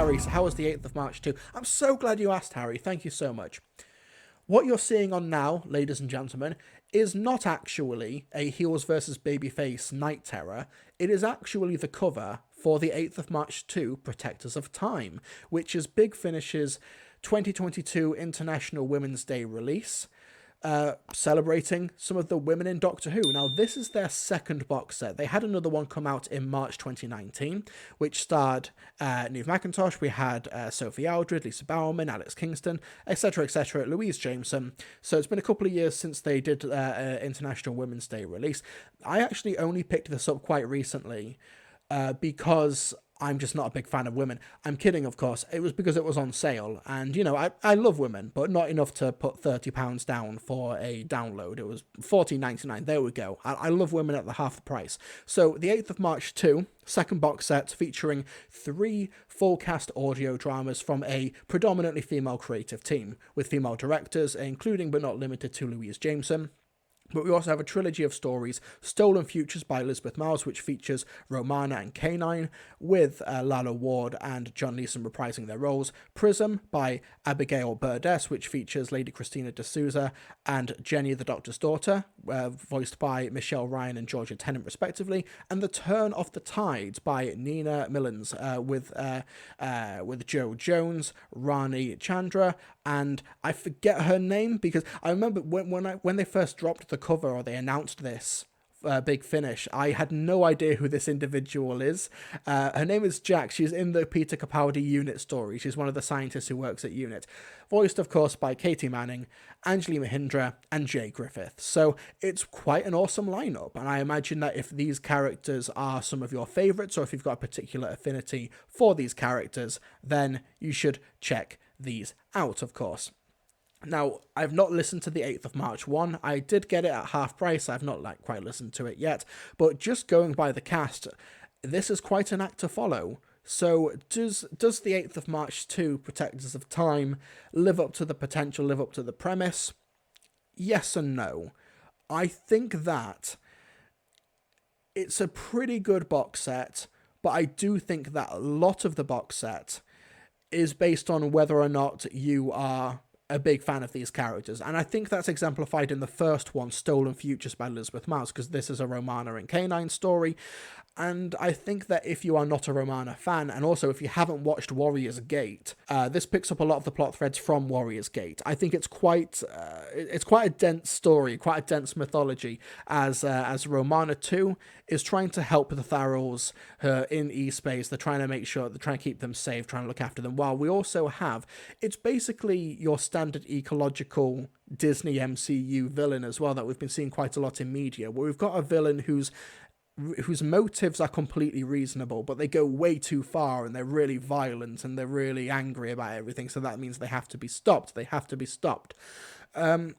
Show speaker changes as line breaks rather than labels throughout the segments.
Harry, so how was the 8th of March 2? I'm so glad you asked, Harry. Thank you so much. What you're seeing on now, ladies and gentlemen, is not actually a heels versus babyface Night Terror. It is actually the cover for the 8th of March 2 Protectors of Time, which is Big Finish's 2022 International Women's Day release, celebrating some of the women in Doctor Who. Now, this is their second box set. They had another one come out in March 2019, which starred Neve McIntosh. We had Sophie Aldred, Lisa Bowerman, Alex Kingston, etc., etc., Louise Jameson. So it's been a couple of years since they did International Women's Day release. I actually only picked this up quite recently because I'm just not a big fan of women. I'm kidding, of course. It was because it was on sale. And, you know, I love women, but not enough to put £30 down for a download. It was $14.99. There we go. I love women at the half the price. So the 8th of March 2, second box set featuring 3 full cast audio dramas from a predominantly female creative team, with female directors, including but not limited to Louise Jameson. But we also have a trilogy of stories, Stolen Futures by Elizabeth Miles, which features Romana and K9, with Lala Ward and John Leeson reprising their roles, Prism by Abigail Burdess, which features Lady Christina D'Souza and Jenny the Doctor's Daughter, voiced by Michelle Ryan and Georgia Tennant respectively, and The Turn of the Tides by Nina Millens, with Joe Jones, Rani Chandra, and I forget her name because I remember when they first dropped the cover or they announced this Big Finish, I had no idea who this individual is. Her name is Jack. She's in the Peter Capaldi Unit story. She's one of the scientists who works at Unit. Voiced, of course, by Katie Manning, Anjali Mahindra, and Jay Griffith. So it's quite an awesome lineup. And I imagine that if these characters are some of your favourites, or if you've got a particular affinity for these characters, then you should check these out, of course. Now, I've not listened to the 8th of March one. I did get it at half price. I've not quite listened to it yet. But just going by the cast, this is quite an act to follow. So does the 8th of March 2 Protectors of Time live up to the potential, live up to the premise? Yes and no. I think that it's a pretty good box set, but I do think that a lot of the box set is based on whether or not you are a big fan of these characters. And I think that's exemplified in the first one, Stolen Futures by Elizabeth Miles, because this is a Romana and K9 story. And I think that if you are not a Romana fan, and also if you haven't watched Warrior's Gate, this picks up a lot of the plot threads from Warrior's Gate. I think it's quite a dense story, quite a dense mythology, as Romana 2 is trying to help the Tharals in E-Space. They're trying to keep them safe, trying to look after them, while we also have, it's basically your standard ecological Disney MCU villain as well, that we've been seeing quite a lot in media, where we've got a villain whose motives are completely reasonable, but they go way too far and they're really violent and they're really angry about everything, so that means they have to be stopped. I'm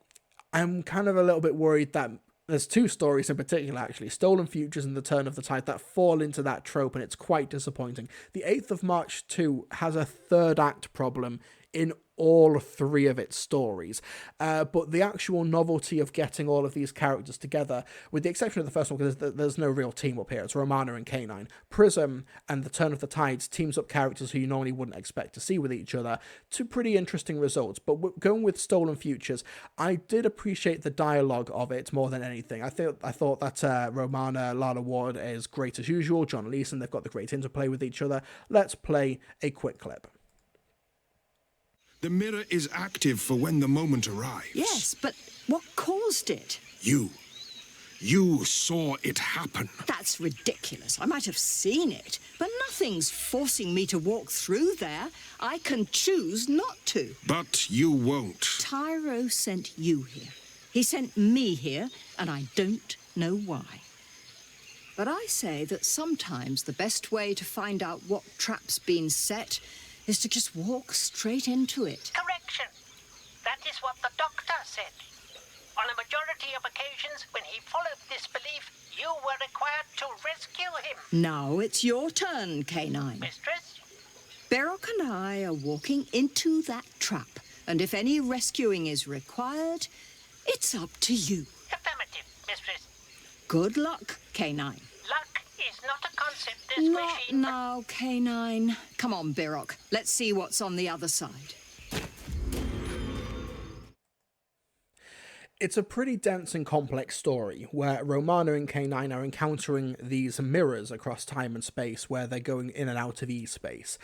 kind of a little bit worried that there's 2 stories in particular, actually, Stolen Futures and The Turn of the Tide, that fall into that trope, and it's quite disappointing. The 8th of March 2 has a third act problem in all 3 of its stories, but the actual novelty of getting all of these characters together, with the exception of the first one, because there's no real team up here, it's Romana and K9, Prism and The Turn of the Tides teams up characters who you normally wouldn't expect to see with each other to pretty interesting results. But going with Stolen Futures, I did appreciate the dialogue of it more than anything. I thought that Romana, Lala Ward is great as usual, John Leeson, they've got the great interplay with each other. Let's play a quick clip.
The mirror is active for when the moment arrives.
Yes, but what caused it?
You. You saw it happen.
That's ridiculous. I might have seen it, but nothing's forcing me to walk through there. I can choose not to.
But you won't.
Tyro sent you here. He sent me here, and I don't know why. But I say that sometimes the best way to find out what trap's been set is to just walk straight into it.
Correction. That is what the doctor said. On a majority of occasions, when he followed this belief, you were required to rescue him.
Now it's your turn, K9.
Mistress?
Berok and I are walking into that trap, and if any rescuing is required, it's up to you.
Affirmative, Mistress.
Good luck, K9.
Luck is not a constant. set this
Not
machine...
now, K9. Come on, Birok. Let's see what's on the other side.
It's a pretty dense and complex story where Romana and K9 are encountering these mirrors across time and space where they're going in and out of E-space.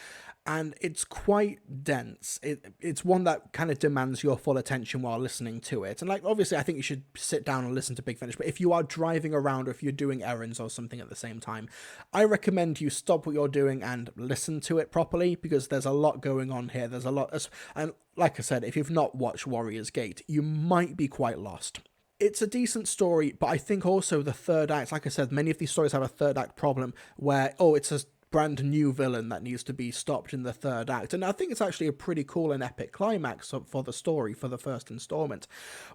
And it's quite dense. It's one that kind of demands your full attention while listening to it. And, like, obviously, I think you should sit down and listen to Big Finish. But if you are driving around or if you're doing errands or something at the same time, I recommend you stop what you're doing and listen to it properly, because there's a lot going on here. There's a lot. And like I said, if you've not watched Warrior's Gate, you might be quite lost. It's a decent story, but I think also the third act, like I said, many of these stories have a third act problem where, it's a brand new villain that needs to be stopped in the third act. And I think it's actually a pretty cool and epic climax for the story for the first installment.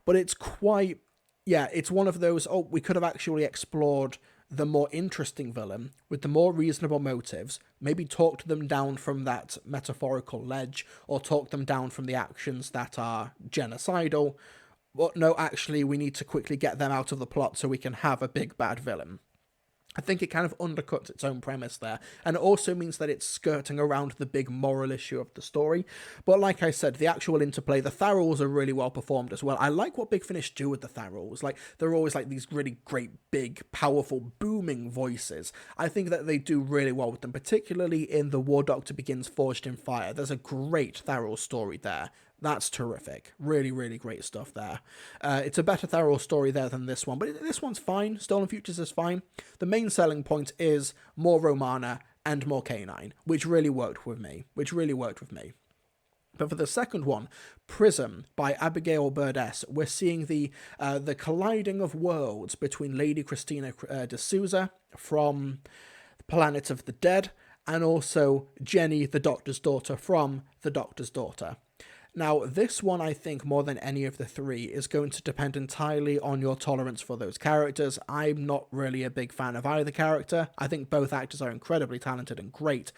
But it's quite, it's one of those, we could have actually explored the more interesting villain with the more reasonable motives, maybe talked them down from that metaphorical ledge, or talked them down from the actions that are genocidal. But no, actually, we need to quickly get them out of the plot so we can have a big bad villain. I think it kind of undercuts its own premise there, and it also means that it's skirting around the big moral issue of the story. But like I said, the actual interplay, the Tharals are really well performed as well. I like what Big Finish do with the Tharals. Like, they're always like these really great, big, powerful, booming voices. I think that they do really well with them, particularly in The War Doctor Begins Forged in Fire. There's a great Tharal story there. That's terrific. Really, really great stuff there. It's a better Tharal story there than this one, but this one's fine. Stolen Futures is fine. The main selling point is more Romana and more K9, which really worked with me. But for the second one, Prism by Abigail Burdess, we're seeing the colliding of worlds between Lady Christina D'Souza from Planet of the Dead and also Jenny, the Doctor's daughter, from The Doctor's Daughter. Now, this one, I think, more than any of the three, is going to depend entirely on your tolerance for those characters. I'm not really a big fan of either character. I think both actors are incredibly talented and great,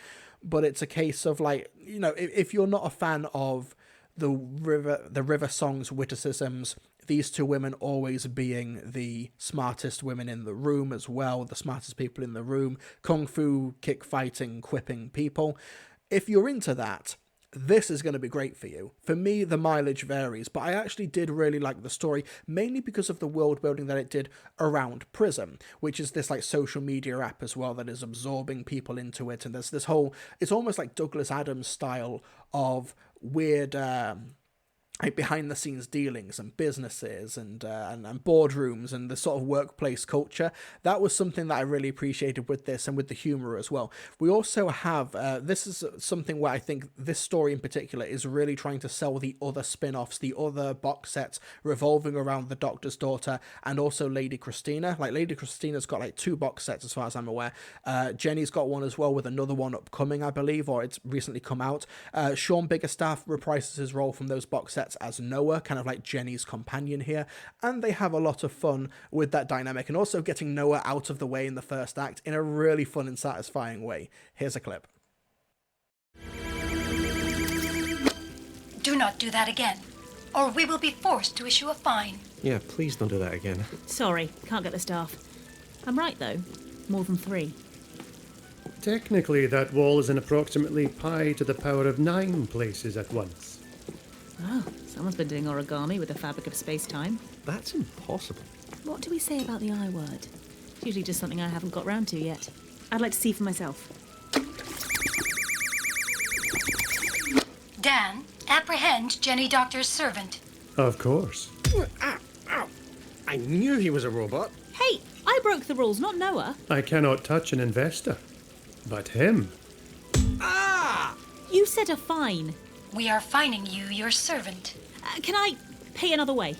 but it's a case of, like, if you're not a fan of the River Song's witticisms, these two women always being the smartest women in the room as well, the smartest people in the room, kung fu, kick fighting, quipping people. If you're into that, this is going to be great for you. For me, the mileage varies, but I actually did really like the story, mainly because of the world building that it did around Prism, which is this like social media app as well that is absorbing people into it. And there's this whole, it's almost like Douglas Adams style of weird, like behind the scenes dealings and businesses and boardrooms and the sort of workplace culture. That was something that I really appreciated with this, and with the humor as well. We also have, this is something where I think this story in particular is really trying to sell the other spin-offs, the other box sets revolving around the Doctor's Daughter and also Lady Christina. Like, Lady Christina's got like 2 box sets as far as I'm aware. Jenny's got one as well, with another one upcoming, I believe, or it's recently come out. Sean Biggerstaff reprises his role from those box sets as Noah, kind of like Jenny's companion here, and they have a lot of fun with that dynamic, and also getting Noah out of the way in the first act in a really fun and satisfying way. Here's a clip.
Do not do that again, or we will be forced to issue a fine.
Yeah, please don't do that again.
Sorry, can't get the staff. I'm right, though. More than 3.
Technically, that wall is in approximately pi to the power of 9 places at once.
Oh, someone's been doing origami with the fabric of space-time.
That's impossible.
What do we say about the I word? It's usually just something I haven't got round to yet. I'd like to see for myself.
Dan, apprehend Jenny Doctor's servant.
Of course.
Ow, ow. I knew he was a robot.
Hey, I broke the rules, not Noah.
I cannot touch an investor. But him.
Ah!
You said a fine.
We are fining you your servant.
Can I pay another way?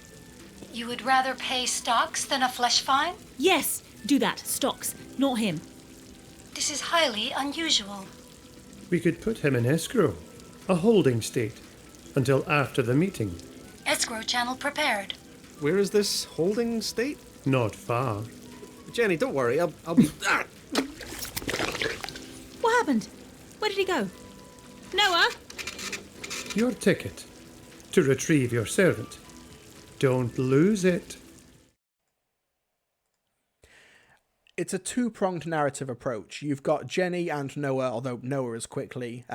You would rather pay stocks than a flesh fine?
Yes, do that. Stocks, not him.
This is highly unusual.
We could put him in escrow, a holding state, until after the meeting.
Escrow channel prepared.
Where is this holding state?
Not far.
Jenny, don't worry. I'll be... Ah!
What happened? Where did he go? Noah?
Your ticket. To retrieve your servant. Don't lose it.
it's a two-pronged narrative approach. You've got Jenny and Noah, although Noah is quickly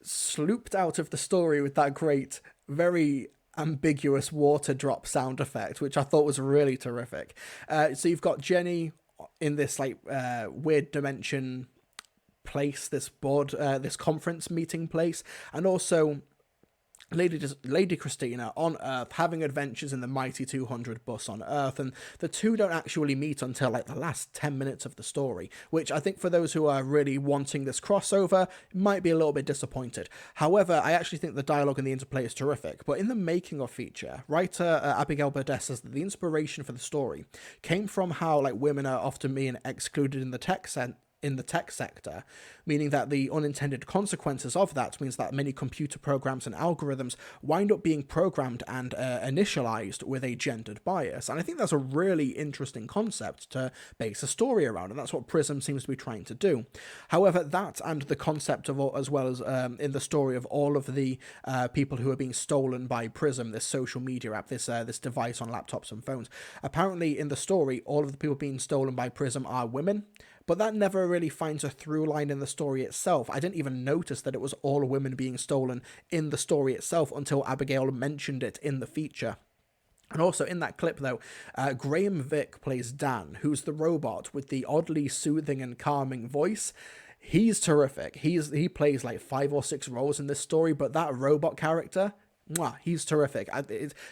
slooped out of the story with that great, very ambiguous water drop sound effect, which I thought was really terrific. So you've got Jenny in this like weird dimension place, this this conference meeting place, and also Lady Christina on Earth having adventures in the Mighty 200 bus on Earth, and the two don't actually meet until like the last 10 minutes of the story, which I think for those who are really wanting this crossover might be a little bit disappointed. However, I actually think the dialogue and the interplay is terrific, but in the making of feature, writer Abigail Burdett says that the inspiration for the story came from how like women are often being excluded in the tech sector, meaning that the unintended consequences of that means that many computer programs and algorithms wind up being programmed and initialized with a gendered bias. And I think that's a really interesting concept to base a story around, and that's what Prism seems to be trying to do. However, that and the concept of, as well as in the story of all of the people who are being stolen by Prism, this social media app, this device on laptops and phones, apparently in the story, all of the people being stolen by Prism are women. But that never really finds a through line in the story itself. I didn't even notice that it was all women being stolen in the story itself until Abigail mentioned it in the feature. And also in that clip, though, Graham Vick plays Dan, who's the robot with the oddly soothing and calming voice. He's terrific. He plays like 5 or 6 roles in this story, but that robot character, mwah, he's terrific.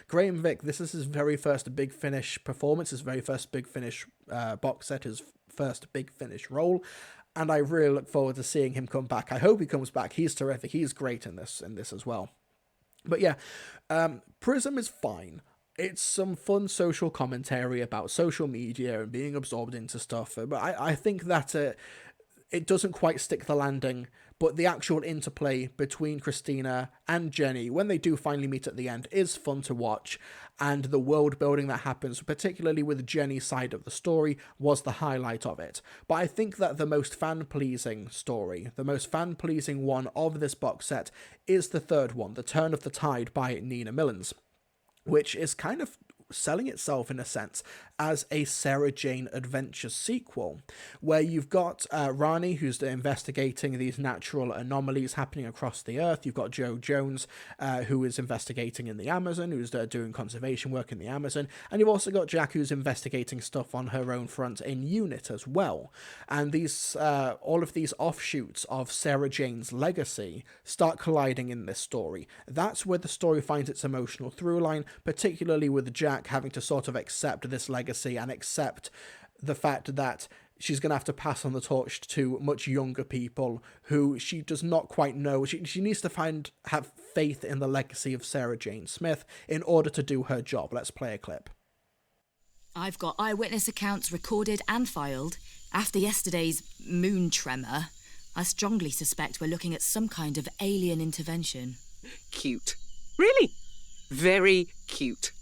Graham Vick, this is his very first Big Finish performance, his very first Big Finish box set, his first Big Finish role, and I really look forward to seeing him come back. I hope he comes back. He's terrific. He's great in this as well. But yeah, Prism is fine. It's some fun social commentary about social media and being absorbed into stuff, but I think that it doesn't quite stick the landing. But the actual interplay between Christina and Jenny, when they do finally meet at the end, is fun to watch. And the world building that happens, particularly with Jenny's side of the story, was the highlight of it. But I think that the most fan-pleasing story, the most fan-pleasing one of this box set, is the third one, The Turn of the Tide by Nina Millens, which is kind of selling itself in a sense as a Sarah Jane Adventure sequel, where you've got Rani, who's investigating these natural anomalies happening across the earth. You've got Joe Jones, who is investigating in the Amazon, who's doing conservation work in the Amazon, and you've also got Jack, who's investigating stuff on her own front in UNIT as well. And these all of these offshoots of Sarah Jane's legacy start colliding in this story. That's where the story finds its emotional through line, particularly with Jack having to sort of accept this legacy and accept the fact that she's going to have to pass on the torch to much younger people who she does not quite know. She needs to have faith in the legacy of Sarah Jane Smith in order to do her job. Let's play a clip.
I've got eyewitness accounts recorded and filed. After yesterday's moon tremor, I strongly suspect we're looking at some kind of alien intervention.
Cute. Really? Very cute.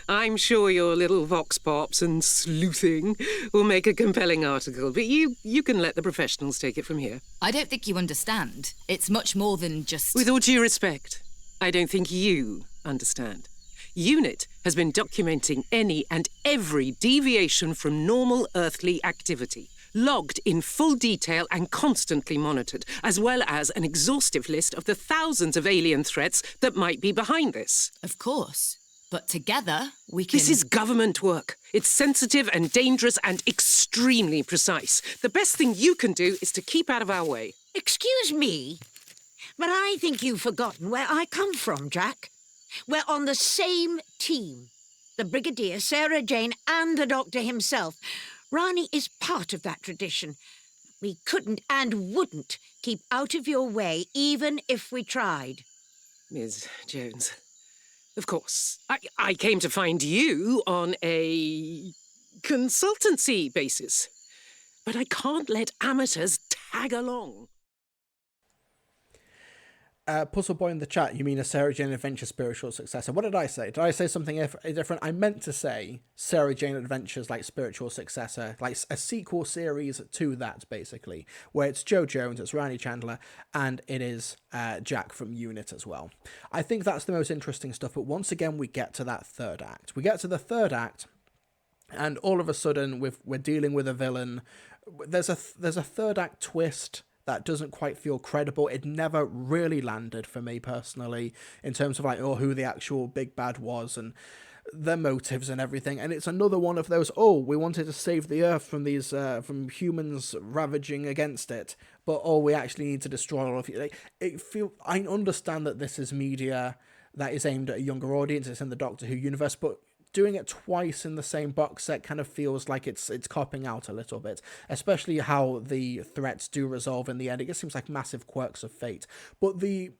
I'm sure your little vox pops and sleuthing will make a compelling article, but you can let the professionals take it from here.
I don't think you understand. It's much more than just...
With all due respect, I don't think you understand. UNIT has been documenting any and every deviation from normal earthly activity, logged in full detail and constantly monitored, as well as an exhaustive list of the thousands of alien threats that might be behind this.
Of course. But together, we can...
This is government work. It's sensitive and dangerous and extremely precise. The best thing you can do is to keep out of our way.
Excuse me, but I think you've forgotten where I come from, Jack. We're on the same team. The Brigadier, Sarah Jane, and the Doctor himself. Rani is part of that tradition. We couldn't and wouldn't keep out of your way, even if we tried.
Ms. Jones... Of course. I came to find you on a consultancy basis. But I can't let amateurs tag along.
Puzzle Boy in the chat, you mean a Sarah Jane Adventure spiritual successor? What did I say? Did I say something different? I meant to say Sarah Jane Adventures like spiritual successor, like a sequel series to that, basically, where it's Joe Jones, it's Rani Chandler, and it is Jack from UNIT as well. I think that's the most interesting stuff, but once again we get to that third act. We get to the third act, and all of a sudden we're dealing with a villain. There's a third act twist that doesn't quite feel credible. It never really landed for me personally in terms of like, oh, who the actual big bad was and their motives and everything. And it's another one of those, oh, we wanted to save the Earth from these from humans ravaging against it, but oh, we actually need to destroy all of you. I understand that this is media that is aimed at a younger audience. It's in the Doctor Who universe, but doing it twice in the same box set kind of feels like it's copping out a little bit, especially how the threats do resolve in the end. It just seems like massive quirks of fate. But the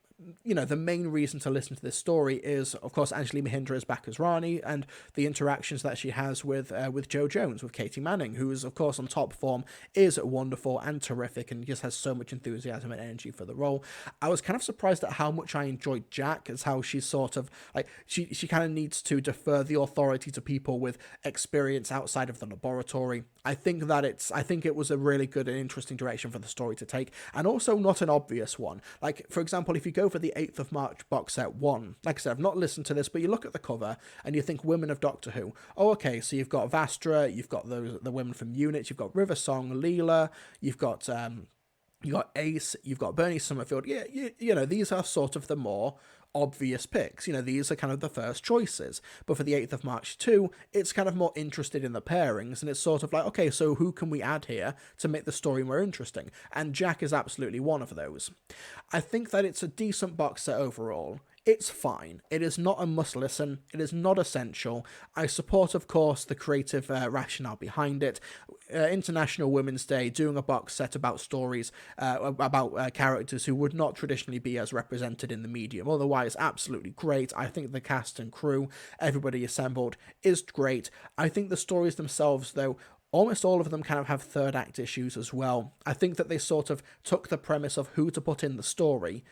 main reason to listen to this story is, of course, Anjali Mahindra is back as Rani, and the interactions that she has with Jo Jones, with Katie Manning, who is, of course, on top form, is wonderful and terrific, and just has so much enthusiasm and energy for the role. I was kind of surprised at how much I enjoyed Jack, as how she's sort of, like, she kind of needs to defer the authority to people with experience outside of the laboratory. I think it was a really good and interesting direction for the story to take, and also not an obvious one. Like, for example, if you go for the 8th of March box set 1, like I said, I've not listened to this, but you look at the cover and you think Women of Doctor Who. Oh, okay, so you've got Vastra, you've got the women from Unit, you've got River Song, Leela, you've got Ace, you've got Bernie Summerfield. Yeah, you know, these are sort of the more obvious picks. You know, these are kind of the first choices. But for the 8th of March 2, it's kind of more interested in the pairings, and it's sort of like, okay, so who can we add here to make the story more interesting? And Jack is absolutely one of those. I think that it's a decent box set overall. It's fine. It is not a must listen. It is not essential. I support, of course, the creative rationale behind it. International Women's Day, doing a box set about stories, about characters who would not traditionally be as represented in the medium. Otherwise, absolutely great. I think the cast and crew, everybody assembled, is great. I think the stories themselves, though, almost all of them kind of have third act issues as well. I think that they sort of took the premise of who to put in the story,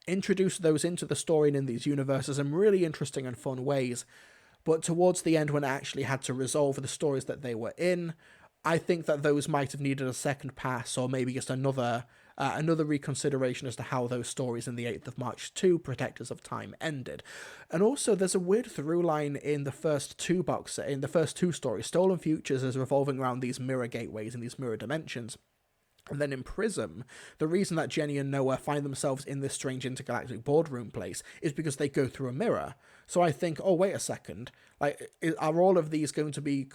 introduce those into the story and in these universes in really interesting and fun ways, but towards the end, when it actually had to resolve the stories that they were in, I think that those might have needed a second pass, or maybe just another reconsideration as to how those stories in the 8th of March 2, Protectors of Time, ended. And also, there's a weird through line in the first two stories. Stolen Futures is revolving around these mirror gateways and these mirror dimensions. And then in Prism, the reason that Jenny and Noah find themselves in this strange intergalactic boardroom place is because they go through a mirror. So I think, oh, wait a second, like, are all of these going to be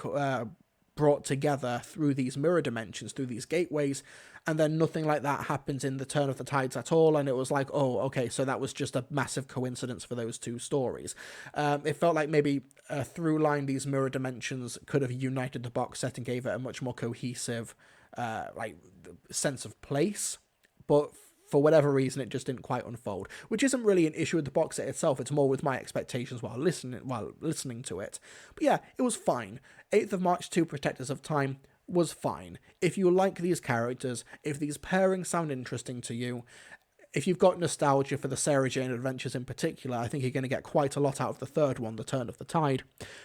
brought together through these mirror dimensions, through these gateways? And then nothing like that happens in the Turn of the Tides at all, and it was like, oh, okay, so that was just a massive coincidence for those two stories. It felt like maybe through line these mirror dimensions could have united the box set and gave it a much more cohesive sense of place, but for whatever reason it just didn't quite unfold, which isn't really an issue with the box set itself. It's more with my expectations while listening to it. But yeah, it was fine. 8th of March 2, Protectors of Time, was fine. If you like these characters, if these pairings sound interesting to you, if you've got nostalgia for the Sarah Jane adventures in particular, I think you're going to get quite a lot out of the third one, The Turn of the Tide.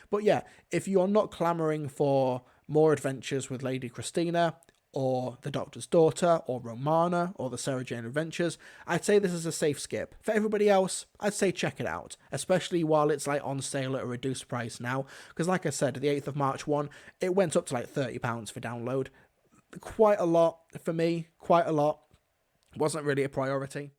But yeah, if you're not clamouring for more adventures with Lady Christina, or The Doctor's Daughter, or Romana, or the Sarah Jane Adventures, I'd say this is a safe skip. For everybody else, I'd say check it out, especially while it's like on sale at a reduced price now, because like I said, the 8th of March one, it went up to like £30 for download. Quite a lot for me, quite a lot. Wasn't really a priority.